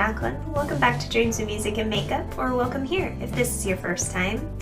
Jaclyn. Welcome back to Dreams of Music and Makeup, or welcome here if this is your first time.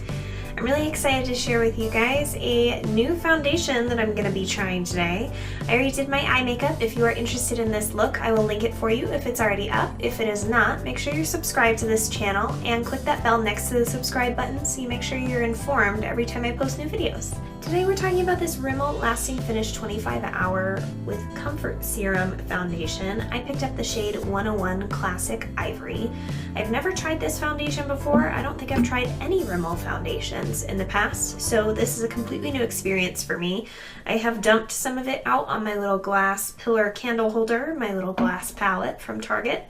I'm really excited to share with you guys a new foundation that I'm going to be trying today. I already did my eye makeup. If you are interested in this look, I will link it for you if it's already up. If it is not, make sure you're subscribed to this channel and click that bell next to the subscribe button so you make sure you're informed every time I post new videos. Today we're talking about this Rimmel Lasting Finish 25 Hour with Comfort Serum Foundation. I picked up the shade 101 Classic Ivory. I've never tried this foundation before. I don't think I've tried any Rimmel foundations in the past, so this is a completely new experience for me. I have dumped some of it out on my little glass pillar candle holder, my little glass palette from Target,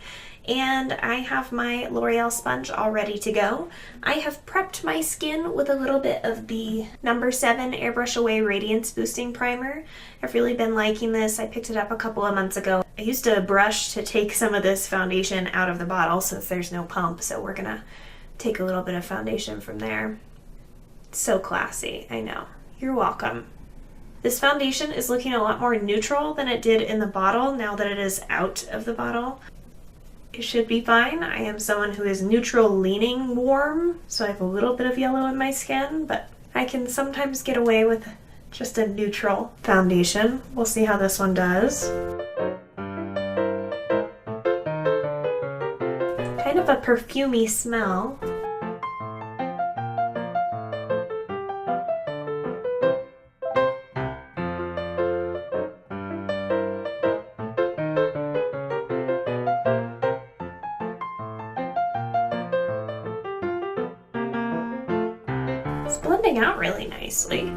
and I have my L'Oreal sponge all ready to go. I have prepped my skin with a little bit of the No. 7 Airbrush Away Radiance Boosting Primer. I've really been liking this. I picked it up a couple of months ago. I used a brush to take some of this foundation out of the bottle since there's no pump, so we're gonna take a little bit of foundation from there. So classy, I know. You're welcome. This foundation is looking a lot more neutral than it did in the bottle now that it is out of the bottle. It should be fine. I am someone who is neutral leaning warm, so I have a little bit of yellow in my skin, but I can sometimes get away with just a neutral foundation. We'll see how this one does. Kind of a perfumey smell. It's blending out really nicely.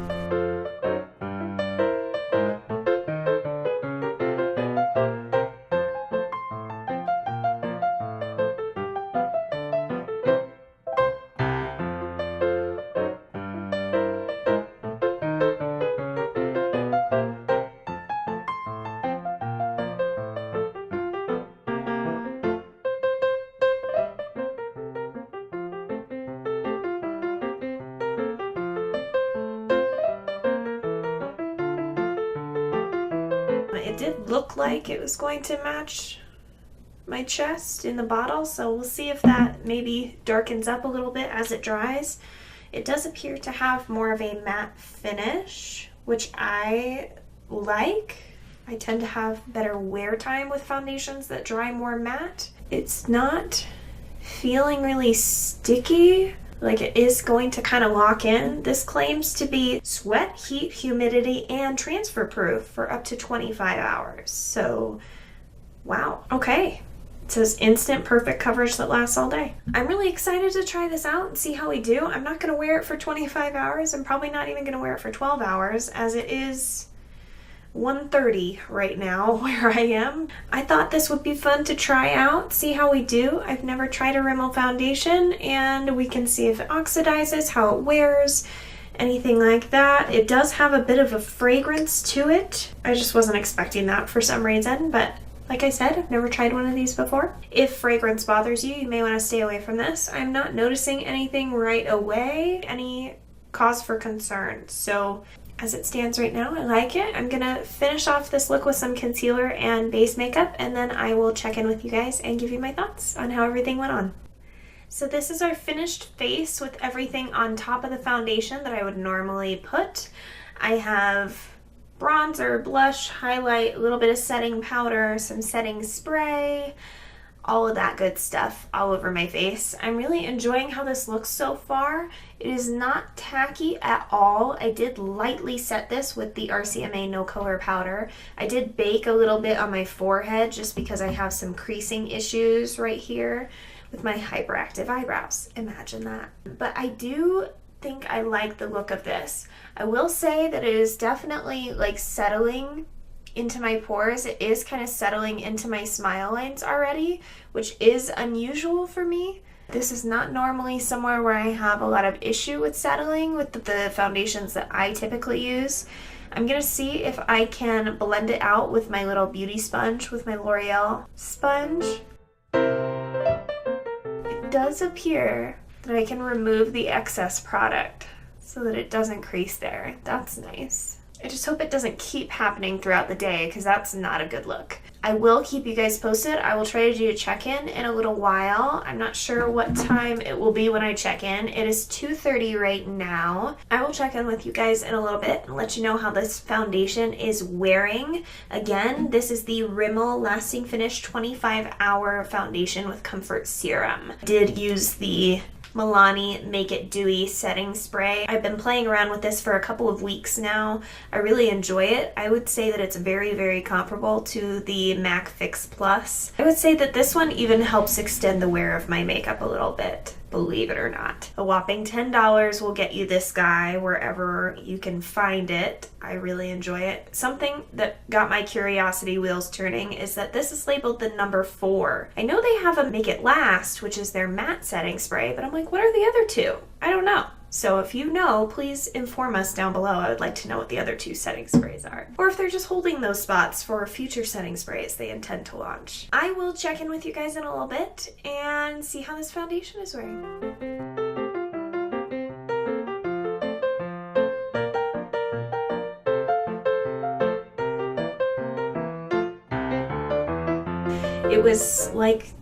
It did look like it was going to match my chest in the bottle, so we'll see if that maybe darkens up a little bit as it dries. It does appear to have more of a matte finish, which I like. I tend to have better wear time with foundations that dry more matte. It's not feeling really sticky, like it is going to kind of lock in. This claims to be sweat, heat, humidity, and transfer proof for up to 25 hours. So, wow. Okay. It says instant perfect coverage that lasts all day. I'm really excited to try this out and see how we do. I'm not going to wear it for 25 hours. I'm probably not even going to wear it for 12 hours as it is 1:30 right now where I am. I thought this would be fun to try out, see how we do. I've never tried a Rimmel foundation, and we can see if it oxidizes, how it wears, anything like that. It does have a bit of a fragrance to it. I just wasn't expecting that for some reason, but like I said, I've never tried one of these before. If fragrance bothers you, you may want to stay away from this. I'm not noticing anything right away, any cause for concern. So as it stands right now, I like it. I'm gonna finish off this look with some concealer and base makeup, and then I will check in with you guys and give you my thoughts on how everything went on. So this is our finished face with everything on top of the foundation that I would normally put. I have bronzer, blush, highlight, a little bit of setting powder, some setting spray, all of that good stuff all over my face. I'm really enjoying how this looks so far. It is not tacky at all. I did lightly set this with the RCMA No Color Powder. I did bake a little bit on my forehead just because I have some creasing issues right here with my hyperactive eyebrows. Imagine that. But I do think I like the look of this. I will say that it is definitely like settling into my pores. It is kind of settling into my smile lines already, which is unusual for me. This is not normally somewhere where I have a lot of issue with settling with the foundations that I typically use. I'm gonna see if I can blend it out with my little beauty sponge, with my L'Oreal sponge. It does appear that I can remove the excess product so that it doesn't crease there. That's nice. I just hope it doesn't keep happening throughout the day because that's not a good look. I will keep you guys posted. I will try to do a check-in in a little while. I'm not sure what time it will be when I check in. It is 2:30 right now. I will check in with you guys in a little bit and let you know how this foundation is wearing. Again, this is the Rimmel Lasting Finish 25-Hour Foundation with Comfort Serum. I did use the Milani Make It Dewy setting spray. I've been playing around with this for a couple of weeks now. I really enjoy it. I would say that it's very, very comparable to the MAC Fix Plus. I would say that this one even helps extend the wear of my makeup a little bit, believe it or not. A whopping $10 will get you this guy wherever you can find it. I really enjoy it. Something that got my curiosity wheels turning is that this is labeled the number 4. I know they have a Make It Last, which is their matte setting spray, but I'm like, what are the other two? I don't know. So if you know, please inform us down below. I would like to know what the other 2 setting sprays are. Or if they're just holding those spots for future setting sprays they intend to launch. I will check in with you guys in a little bit and see how this foundation is wearing. It was like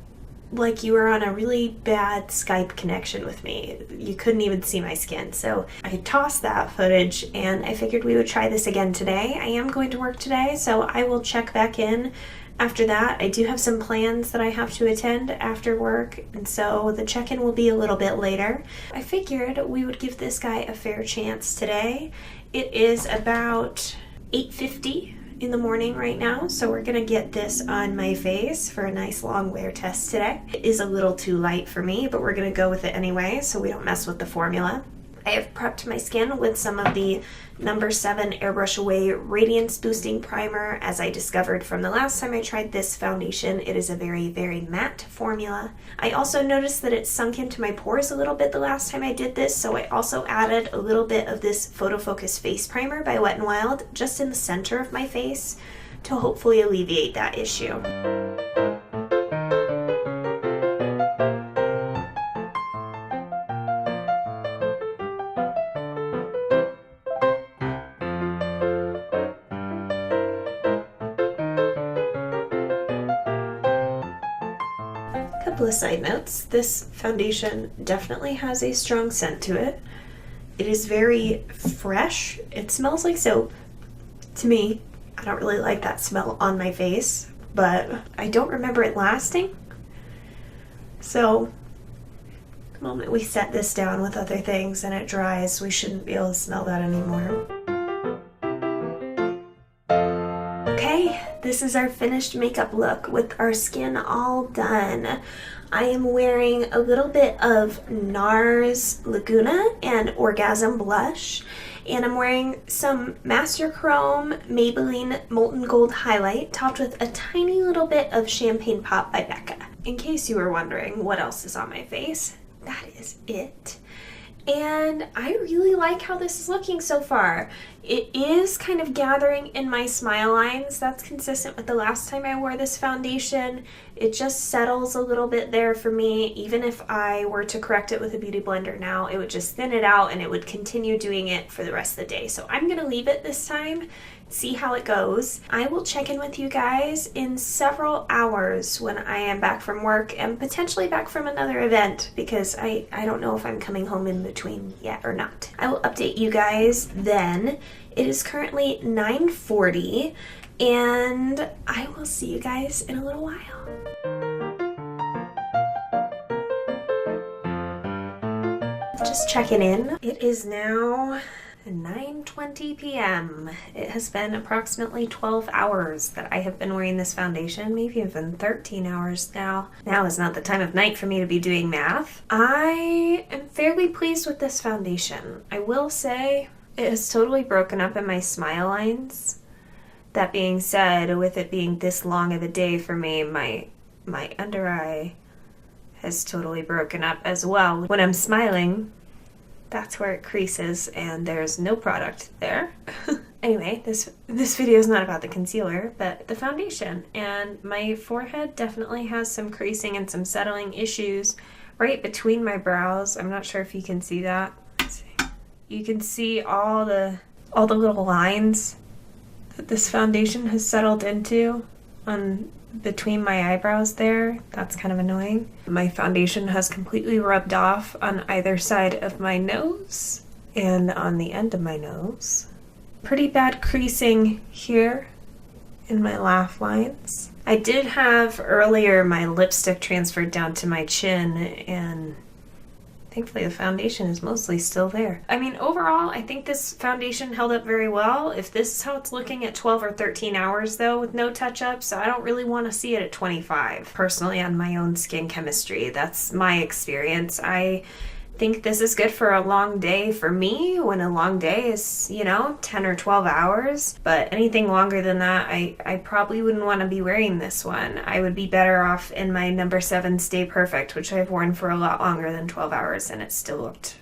you were on a really bad Skype connection with me. You couldn't even see my skin. So I tossed that footage and I figured we would try this again today. I am going to work today, so I will check back in after that. I do have some plans that I have to attend after work, and so the check-in will be a little bit later. I figured we would give this guy a fair chance today. It is about 8:50 in the morning right now, so we're gonna get this on my face for a nice long wear test today. It is a little too light for me, but we're gonna go with it anyway so we don't mess with the formula. I have prepped my skin with some of the number 7 Airbrush Away Radiance Boosting Primer. As I discovered from the last time I tried this foundation, it is a very, very matte formula. I also noticed that it sunk into my pores a little bit the last time I did this, so I also added a little bit of this Photo Focus Face Primer by Wet n Wild just in the center of my face to hopefully alleviate that issue. Couple of side notes. This foundation definitely has a strong scent to it. It is very fresh. It smells like soap to me. I don't really like that smell on my face, but I don't remember it lasting. So the moment we set this down with other things and it dries, we shouldn't be able to smell that anymore. Okay, this is our finished makeup look with our skin all done. I am wearing a little bit of NARS Laguna and Orgasm blush, and I'm wearing some Master Chrome Maybelline Molten Gold highlight topped with a tiny little bit of Champagne Pop by Becca. In case you were wondering what else is on my face, that is it. And I really like how this is looking so far. It is kind of gathering in my smile lines. That's consistent with the last time I wore this foundation. It just settles a little bit there for me. Even if I were to correct it with a beauty blender now, it would just thin it out and it would continue doing it for the rest of the day. So I'm gonna leave it this time, see how it goes. I will check in with you guys in several hours when I am back from work and potentially back from another event, because I don't know if I'm coming home in between yet or not. I will update you guys then. It is currently 9:40 and I will see you guys in a little while. Just checking in. It is now 9:20 p.m. It has been approximately 12 hours that I have been wearing this foundation, maybe even 13 hours now. Now is not the time of night for me to be doing math. I am fairly pleased with this foundation. I will say it has totally broken up in my smile lines. That being said, with it being this long of a day for me, my under eye has totally broken up as well. When I'm smiling, that's where it creases and there's no product there. Anyway, this video is not about the concealer, but the foundation. And my forehead definitely has some creasing and some settling issues right between my brows. I'm not sure if you can see that. Let's see. You can see all the little lines that this foundation has settled into on between my eyebrows there. That's kind of annoying. My foundation has completely rubbed off on either side of my nose and on the end of my nose. Pretty bad creasing here in my laugh lines. I did have earlier my lipstick transferred down to my chin, and thankfully the foundation is mostly still there. I mean, overall, I think this foundation held up very well. If this is how it's looking at 12 or 13 hours though, with no touch-ups, I don't really want to see it at 25. Personally, on my own skin chemistry, that's my experience. I think this is good for a long day for me, when a long day is, you know, 10 or 12 hours. But anything longer than that, I probably wouldn't want to be wearing this one. I would be better off in my number 7 Stay Perfect, which I've worn for a lot longer than 12 hours, and it still looked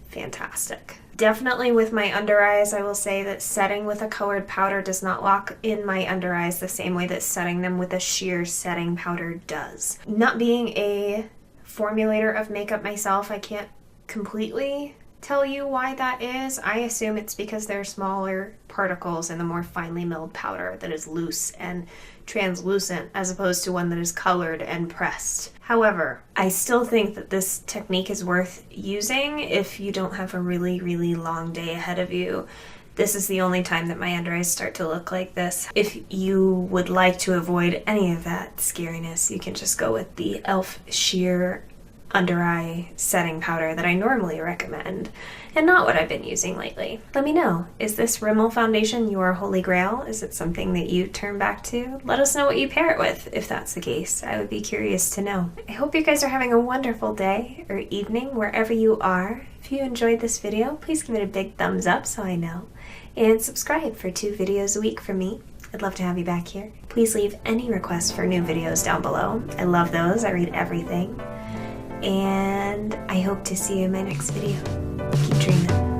fantastic. Definitely with my under eyes, I will say that setting with a colored powder does not lock in my under eyes the same way that setting them with a sheer setting powder does. Not being a formulator of makeup myself, I can't completely tell you why that is. I assume it's because there are smaller particles in the more finely milled powder that is loose and translucent, as opposed to one that is colored and pressed. However, I still think that this technique is worth using if you don't have a really, really long day ahead of you. This is the only time that my under eyes start to look like this. If you would like to avoid any of that scariness, you can just go with the e.l.f. Sheer under eye setting powder that I normally recommend, and not what I've been using lately. Let me know, is this Rimmel foundation your holy grail? Is it something that you turn back to? Let us know what you pair it with, if that's the case. I would be curious to know. I hope you guys are having a wonderful day or evening wherever you are. If you enjoyed this video, please give it a big thumbs up so I know, and subscribe for 2 videos a week from me. I'd love to have you back here. Please leave any requests for new videos down below. I love those. I read everything. And I hope to see you in my next video. Keep dreaming.